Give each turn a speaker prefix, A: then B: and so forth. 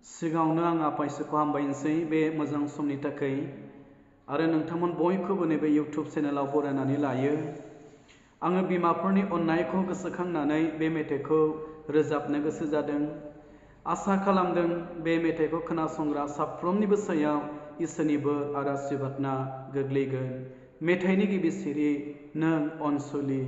A: सिगाङावनो आं आफा इसोरखौ हामबायनोसै बे मोजां समनि थाखाय आरो नोंथांमोन बयखौबो नैबे इउटुब चेनेलाव बरायनानै लायो। आङो बिमाफोरनि अननायखौ गोसोखांनानै बे मेथाइखौ रोजाबनो गोसो जादों। आसा खालामदों बे मेथाइखौ खोनासंग्रा साफ्रोमनिबो सायाव इसोरनि बोर आरो आशीर्बादना गोग्लैगोन। मेथाइनि गिबि सिरि नों अनसुलि।